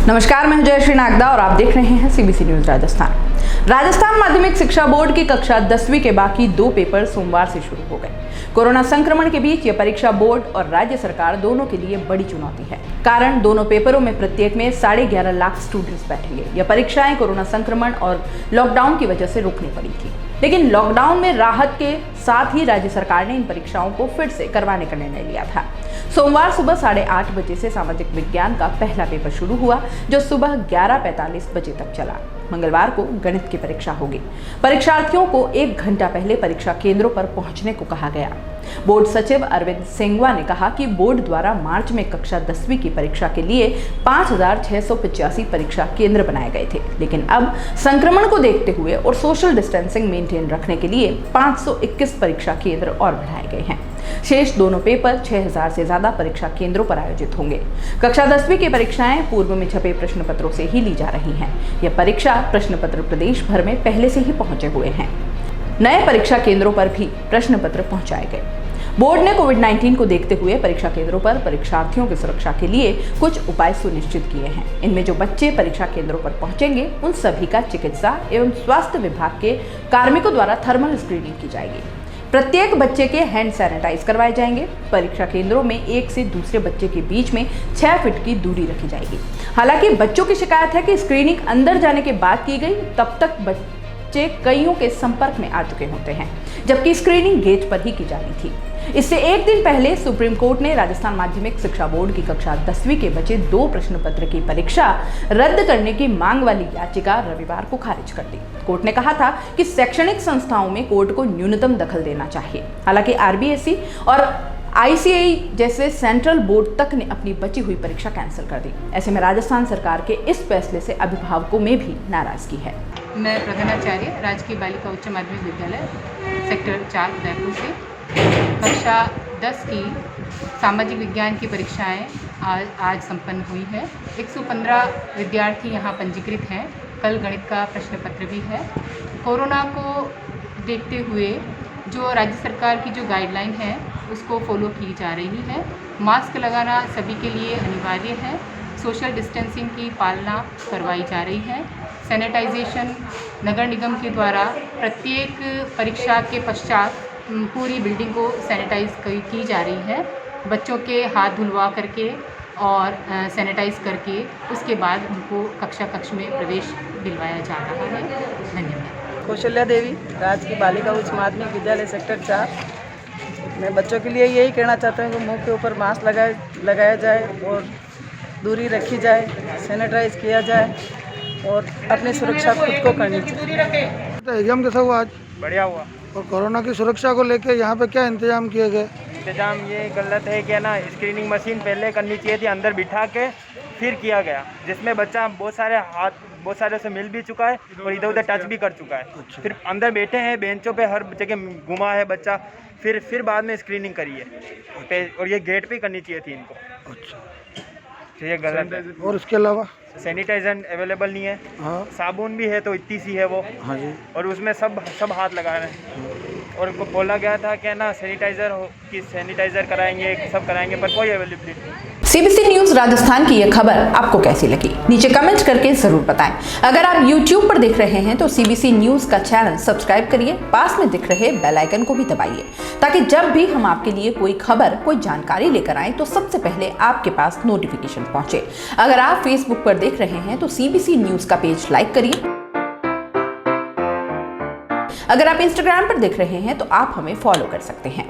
नमस्कार, मैं जयश्री नागदा और आप देख रहे हैं सीबीसी न्यूज राजस्थान माध्यमिक शिक्षा बोर्ड की कक्षा 10वीं के बाकी 2 पेपर सोमवार से शुरू हो गए। कोरोना संक्रमण के बीच यह परीक्षा बोर्ड और राज्य सरकार दोनों के लिए बड़ी चुनौती है। कारण दोनों पेपरों में प्रत्येक में 11.5 लाख स्टूडेंट्स बैठेंगे। यह परीक्षाएं कोरोना संक्रमण और लॉकडाउन की वजह से रोकनी पड़ी थी, लेकिन लॉकडाउन में राहत के साथ ही राज्य सरकार ने इन परीक्षाओं को फिर से करवाने का निर्णय लिया था। सोमवार सुबह 8:30 बजे से सामाजिक विज्ञान का पहला पेपर शुरू हुआ, जो सुबह 11:45 बजे तक चला। मंगलवार को गणित की परीक्षा होगी। परीक्षार्थियों को 1 घंटा पहले परीक्षा केंद्रों पर पहुंचने को कहा गया। बोर्ड सचिव अरविंद सेंगवा ने कहा कि बोर्ड द्वारा मार्च में कक्षा 10वीं की परीक्षा के लिए 5,685 परीक्षा केंद्र बनाए गए थे, लेकिन अब संक्रमण को देखते हुए और सोशल डिस्टेंसिंग मेंटेन रखने के लिए 521 परीक्षा केंद्र और बढ़ाए गए हैं। शेष दोनों पेपर 6,000 से ज्यादा परीक्षा केंद्रों पर आयोजित होंगे। कक्षा 10वीं की परीक्षाएं पूर्व में छपे प्रश्न पत्रों से ही ली जा रही हैं। यह परीक्षा प्रश्न पत्र प्रदेश भर में पहले से ही पहुंचे हुए हैं। नए परीक्षा केंद्रों पर भी प्रश्न पत्र पहुंचाए गए। बोर्ड ने कोविड-19 को देखते हुए परीक्षा केंद्रों पर परीक्षार्थियों की सुरक्षा के लिए कुछ उपाय सुनिश्चित किए हैं। इनमें जो बच्चे परीक्षा केंद्रों पर पहुंचेंगे उन सभी का चिकित्सा एवं स्वास्थ्य विभाग के कार्मिकों द्वारा थर्मल स्क्रीनिंग की जाएगी। प्रत्येक बच्चे के हैंड सैनिटाइज करवाए जाएंगे। परीक्षा केंद्रों में एक से दूसरे बच्चे के बीच में 6 फीट की दूरी रखी जाएगी। हालांकि बच्चों की शिकायत है कि स्क्रीनिंग अंदर जाने के बाद की गई, तब तक बच्चे कईयों के संपर्क में आ चुके होते हैं, जबकि स्क्रीनिंग गेट पर ही की जानी थी। इससे एक दिन पहले सुप्रीम कोर्ट ने राजस्थान माध्यमिक शिक्षा बोर्ड की कक्षा 10वीं के बचे 2 प्रश्न पत्र की परीक्षा रद्द करने की मांग वाली याचिका रविवार को खारिज कर दी। कोर्ट ने कहा था कि शैक्षणिक संस्थाओं में कोर्ट को न्यूनतम दखल देना चाहिए। हालांकि आरबीएसई और आईसीएई जैसे सेंट्रल बोर्ड तक ने अपनी बची हुई परीक्षा कैंसिल कर दी। ऐसे में राजस्थान सरकार के इस फैसले से अभिभावकों में भी नाराजगी है। मैं प्रधानाचार्य राजकीय बालिका उच्च माध्यमिक विद्यालय सेक्टर 4 उदयपुर से कक्षा 10 की सामाजिक विज्ञान की परीक्षाएं आज संपन्न हुई है। 115 विद्यार्थी यहां पंजीकृत हैं। कल गणित का प्रश्न पत्र भी है। कोरोना को देखते हुए जो राज्य सरकार की जो गाइडलाइन है उसको फॉलो की जा रही है। मास्क लगाना सभी के लिए अनिवार्य है। सोशल डिस्टेंसिंग की पालना करवाई जा रही है। सैनिटाइजेशन नगर निगम के द्वारा प्रत्येक परीक्षा के पश्चात पूरी बिल्डिंग को सैनिटाइज की जा रही है। बच्चों के हाथ धुलवा करके और सैनिटाइज करके उसके बाद उनको कक्ष में प्रवेश दिलवाया जा रहा है। धन्यवाद। कौशल्या देवी, राजकीय बालिका उच्च माध्यमिक विद्यालय सेक्टर 4। मैं बच्चों के लिए यही कहना चाहता हूँ कि मुंह के ऊपर मास्क लगाया जाए और दूरी रखी जाए, सैनिटाइज किया जाए और अपनी सुरक्षा खुद को करनी चाहिए। एग्जाम कैसा हुआ आज? बढ़िया हुआ। और कोरोना की सुरक्षा को लेकर यहाँ पे क्या इंतजाम किए गए? इंतजाम ये गलत है कि ना, स्क्रीनिंग मशीन पहले करनी चाहिए थी, अंदर बिठा के फिर किया गया, जिसमें बच्चा बहुत सारे से मिल भी चुका है और इधर उधर टच भी कर चुका है। अच्छा। फिर अंदर बैठे हैं बेंचों पे, हर जगह घुमा है बच्चा, फिर बाद में स्क्रीनिंग करी है और ये गेट पे करनी चाहिए थी इनको। अच्छा, तो ये गलत है। और इसके अलावा सैनिटाइजर अवेलेबल नहीं है। हाँ, साबुन भी है तो इतनी सी है वो। हाँ जी। और उसमें सब हाथ लगा रहे हैं और उनको बोला गया था कि ना सैनिटाइजर कराएंगे, सब कराएंगे, पर कोई अवेलेबिलिटी नहीं। सीबीसी न्यूज राजस्थान की यह खबर आपको कैसी लगी, नीचे कमेंट करके जरूर बताएं। अगर आप YouTube पर देख रहे हैं तो सीबीसी न्यूज का चैनल सब्सक्राइब करिए, पास में दिख रहे बेल आइकन को भी दबाइए, ताकि जब भी हम आपके लिए कोई खबर, कोई जानकारी लेकर आए तो सबसे पहले आपके पास नोटिफिकेशन पहुंचे। अगर आप फेसबुक पर देख रहे हैं तो सीबीसी न्यूज का पेज लाइक करिए। अगर आप इंस्टाग्राम पर देख रहे हैं तो आप हमें फॉलो कर सकते हैं।